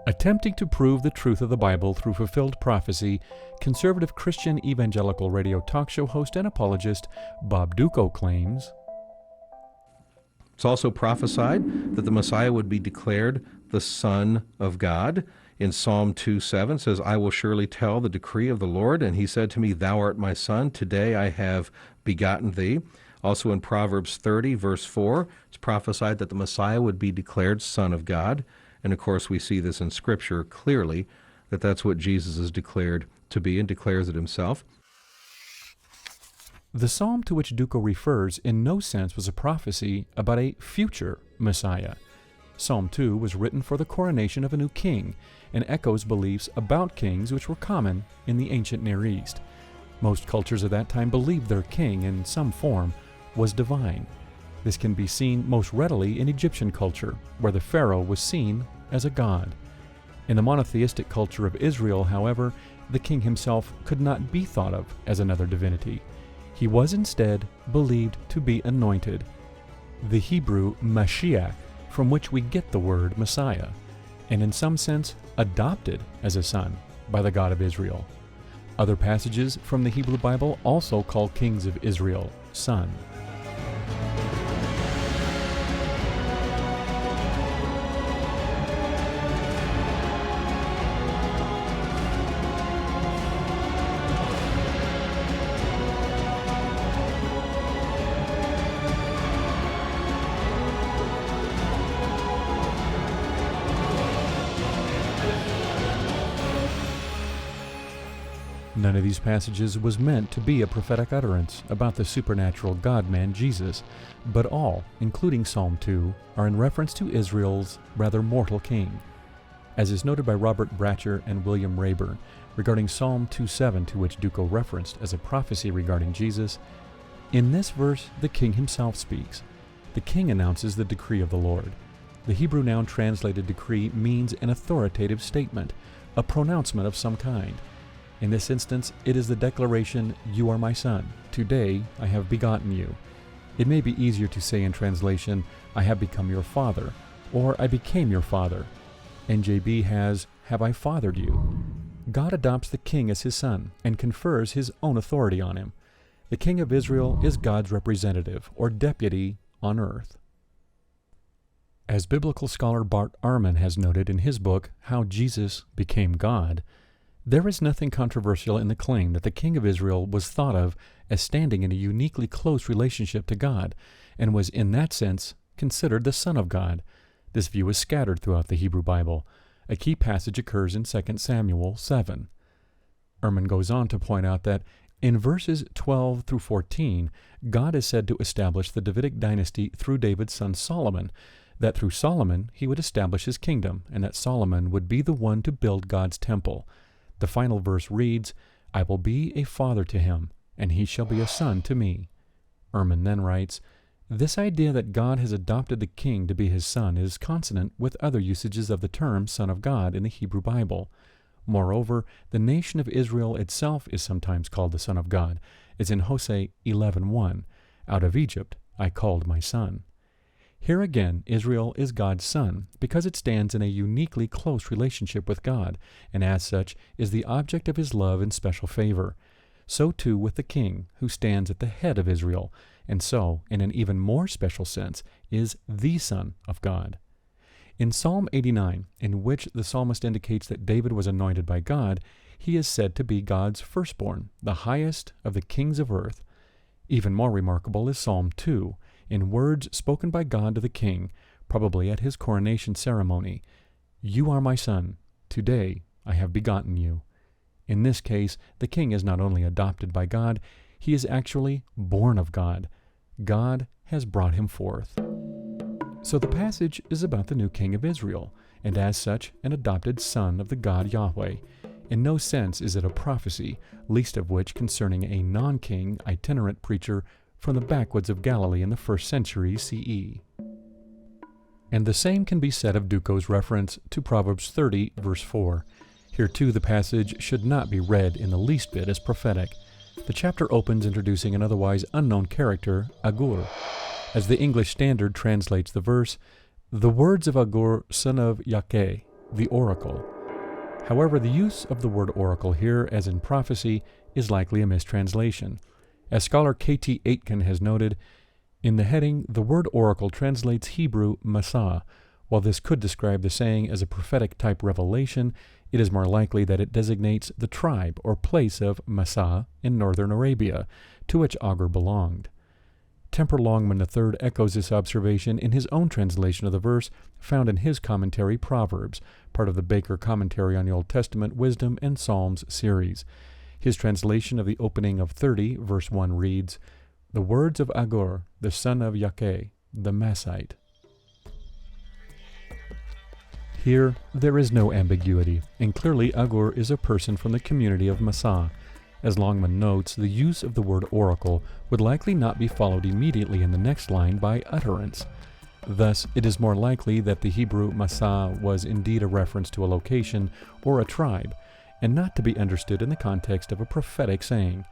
Attempting to prove the truth of the Bible through fulfilled prophecy, conservative Christian evangelical radio talk show host and apologist Bob Dutko claims, it's also prophesied that the Messiah would be declared the Son of God. In Psalm 2:7 says, I will surely tell the decree of the Lord, and he said to me, Thou art my son, today I have begotten thee. Also in Proverbs 30, verse 4, it's prophesied that the Messiah would be declared Son of God. And of course, we see this in Scripture clearly, that that's what Jesus is declared to be and declares it himself. The psalm to which Dutko refers in no sense was a prophecy about a future Messiah. Psalm 2 was written for the coronation of a new king and echoes beliefs about kings which were common in the ancient Near East. Most cultures of that time believed their king, in some form, was divine. This can be seen most readily in Egyptian culture, where the pharaoh was seen as a god. In the monotheistic culture of Israel, however, the king himself could not be thought of as another divinity. He was instead believed to be anointed, the Hebrew Mashiach, from which we get the word Messiah, and in some sense adopted as a son by the God of Israel. Other passages from the Hebrew Bible also call kings of Israel son. None of these passages was meant to be a prophetic utterance about the supernatural God-man Jesus, but all, including Psalm 2, are in reference to Israel's rather mortal king. As is noted by Robert Bratcher and William Rayburn regarding Psalm 2:7, to which Dutko referenced as a prophecy regarding Jesus, in this verse the king himself speaks. The king announces the decree of the Lord. The Hebrew noun translated decree means an authoritative statement, a pronouncement of some kind. In this instance, it is the declaration, You are my son. Today I have begotten you. It may be easier to say in translation, I have become your father, or I became your father. NJB has, Have I fathered you? God adopts the king as his son and confers his own authority on him. The king of Israel is God's representative, or deputy, on earth. As biblical scholar Bart Ehrman has noted in his book, How Jesus Became God, there is nothing controversial in the claim that the king of Israel was thought of as standing in a uniquely close relationship to God, and was in that sense considered the Son of God. This view is scattered throughout the Hebrew Bible. A key passage occurs in 2 Samuel 7. Ehrman goes on to point out that in verses 12 through 14, God is said to establish the Davidic dynasty through David's son Solomon, that through Solomon he would establish his kingdom, and that Solomon would be the one to build God's temple. The final verse reads, I will be a father to him, and he shall be a son to me. Ehrman then writes, this idea that God has adopted the king to be his son is consonant with other usages of the term Son of God in the Hebrew Bible. Moreover, the nation of Israel itself is sometimes called the Son of God, as in Hosea 11:1, Out of Egypt I called my son. Here again, Israel is God's son because it stands in a uniquely close relationship with God, and as such is the object of his love and special favor. So too with the king, who stands at the head of Israel, and so, in an even more special sense, is the Son of God. In Psalm 89, in which the psalmist indicates that David was anointed by God, he is said to be God's firstborn, the highest of the kings of earth. Even more remarkable is Psalm 2, in words spoken by God to the king, probably at his coronation ceremony. You are my son. Today I have begotten you. In this case, the king is not only adopted by God, he is actually born of God. God has brought him forth. So the passage is about the new king of Israel, and as such, an adopted son of the God Yahweh. In no sense is it a prophecy, least of which concerning a non-king itinerant preacher from the backwoods of Galilee in the 1st century CE. And the same can be said of Dutko's reference to Proverbs 30, verse 4. Here too the passage should not be read in the least bit as prophetic. The chapter opens introducing an otherwise unknown character, Agur. As the English Standard translates the verse, the words of Agur, son of Yakeh, the oracle. However, the use of the word oracle here, as in prophecy, is likely a mistranslation. As scholar K.T. Aitken has noted, in the heading, the word oracle translates Hebrew masah. While this could describe the saying as a prophetic type revelation, it is more likely that it designates the tribe or place of Masah in northern Arabia, to which Agur belonged. Temper Longman III echoes this observation in his own translation of the verse, found in his commentary Proverbs, part of the Baker Commentary on the Old Testament Wisdom and Psalms series. His translation of the opening of 30, verse 1 reads, "The words of Agur, the son of Yakeh, the Masite." Here, there is no ambiguity, and clearly Agur is a person from the community of Masah. As Longman notes, the use of the word oracle would likely not be followed immediately in the next line by utterance. Thus, it is more likely that the Hebrew Masah was indeed a reference to a location or a tribe, and not to be understood in the context of a prophetic saying.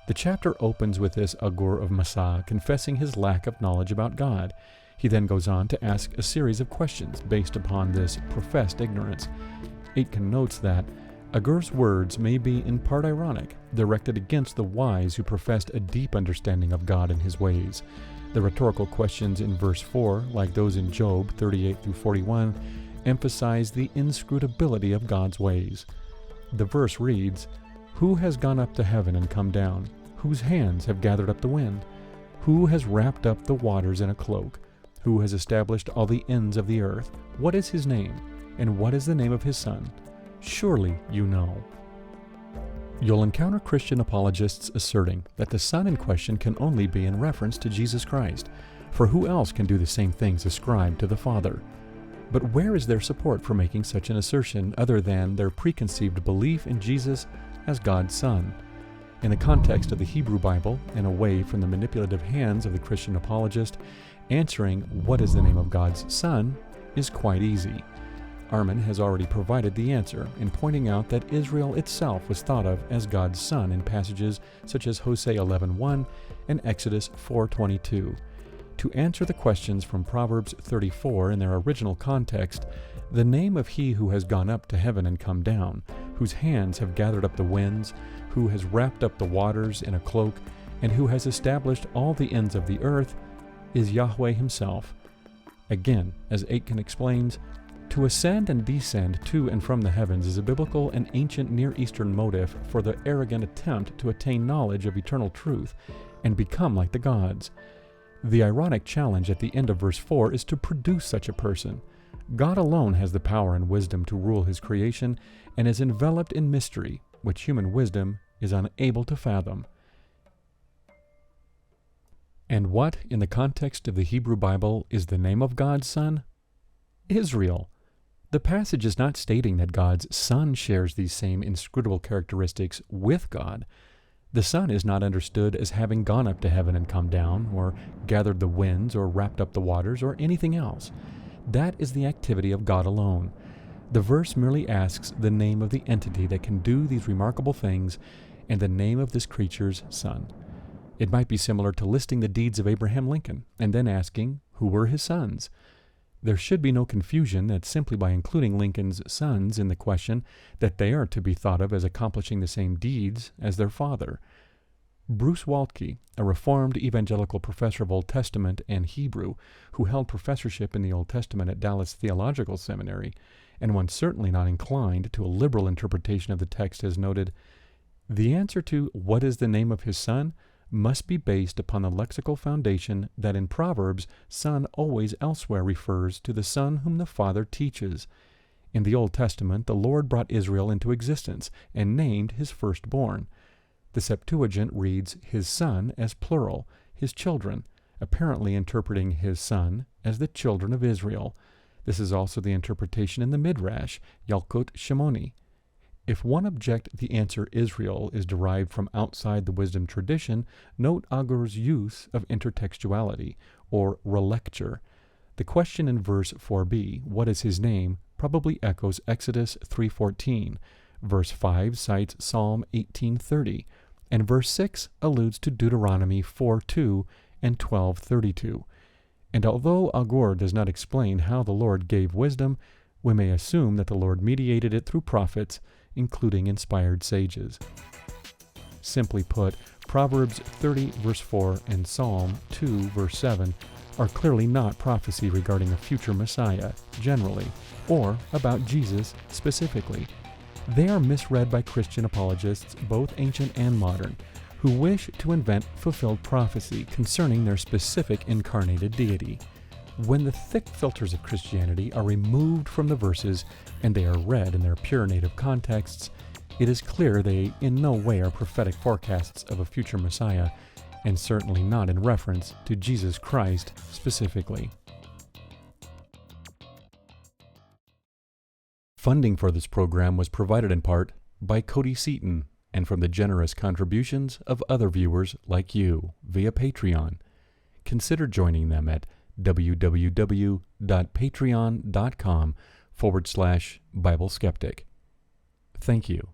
The chapter opens with this Agur of Masah confessing his lack of knowledge about God. He then goes on to ask a series of questions based upon this professed ignorance. Aitken notes that Agur's words may be in part ironic, directed against the wise who professed a deep understanding of God and his ways. The rhetorical questions in verse 4, like those in Job 38 through 41, emphasize the inscrutability of God's ways. The verse reads, "Who has gone up to heaven and come down? Whose hands have gathered up the wind? Who has wrapped up the waters in a cloak? Who has established all the ends of the earth? What is his name? And what is the name of his son? Surely you know." You'll encounter Christian apologists asserting that the Son in question can only be in reference to Jesus Christ, for who else can do the same things ascribed to the Father? But where is their support for making such an assertion other than their preconceived belief in Jesus as God's Son? In the context of the Hebrew Bible, and away from the manipulative hands of the Christian apologist, answering what is the name of God's Son is quite easy. Armin has already provided the answer in pointing out that Israel itself was thought of as God's son in passages such as Hosea 11:1 and Exodus 4:22. To answer the questions from Proverbs 34 in their original context, the name of he who has gone up to heaven and come down, whose hands have gathered up the winds, who has wrapped up the waters in a cloak, and who has established all the ends of the earth, is Yahweh himself. Again, as Aitken explains, to ascend and descend to and from the heavens is a biblical and ancient Near Eastern motive for the arrogant attempt to attain knowledge of eternal truth and become like the gods. The ironic challenge at the end of verse 4 is to produce such a person. God alone has the power and wisdom to rule his creation and is enveloped in mystery, which human wisdom is unable to fathom. And what, in the context of the Hebrew Bible, is the name of God's Son? Israel. The passage is not stating that God's Son shares these same inscrutable characteristics with God. The Son is not understood as having gone up to heaven and come down, or gathered the winds, or wrapped up the waters, or anything else. That is the activity of God alone. The verse merely asks the name of the entity that can do these remarkable things and the name of this creature's son. It might be similar to listing the deeds of Abraham Lincoln and then asking who were his sons. There should be no confusion that simply by including Lincoln's sons in the question that they are to be thought of as accomplishing the same deeds as their father. Bruce Waltke, a Reformed evangelical professor of Old Testament and Hebrew who held professorship in the Old Testament at Dallas Theological Seminary, and one certainly not inclined to a liberal interpretation of the text, has noted, "The answer to what is the name of his son must be based upon the lexical foundation that in Proverbs, son always elsewhere refers to the son whom the Father teaches. In the Old Testament, the Lord brought Israel into existence and named his firstborn. The Septuagint reads his son as plural, his children, apparently interpreting his son as the children of Israel. This is also the interpretation in the Midrash, Yalkut Shimoni. If one object the answer Israel is derived from outside the wisdom tradition, note Agur's use of intertextuality, or relecture. The question in verse 4b, what is his name, probably echoes Exodus 3:14. Verse 5 cites Psalm 18:30, and verse 6 alludes to Deuteronomy 4:2 and 12:32. And although Agur does not explain how the Lord gave wisdom, we may assume that the Lord mediated it through prophets, including inspired sages. Simply put, Proverbs 30 verse 4 and Psalm 2 verse 7 are clearly not prophecy regarding a future Messiah, generally, or about Jesus specifically. They are misread by Christian apologists, both ancient and modern, who wish to invent fulfilled prophecy concerning their specific incarnated deity. When the thick filters of Christianity are removed from the verses and they are read in their pure native contexts, it is clear they in no way are prophetic forecasts of a future Messiah, and certainly not in reference to Jesus Christ specifically. Funding for this program was provided in part by Cody Seaton and from the generous contributions of other viewers like you via Patreon. Consider joining them at www.patreon.com/Bible Skeptic. Thank you.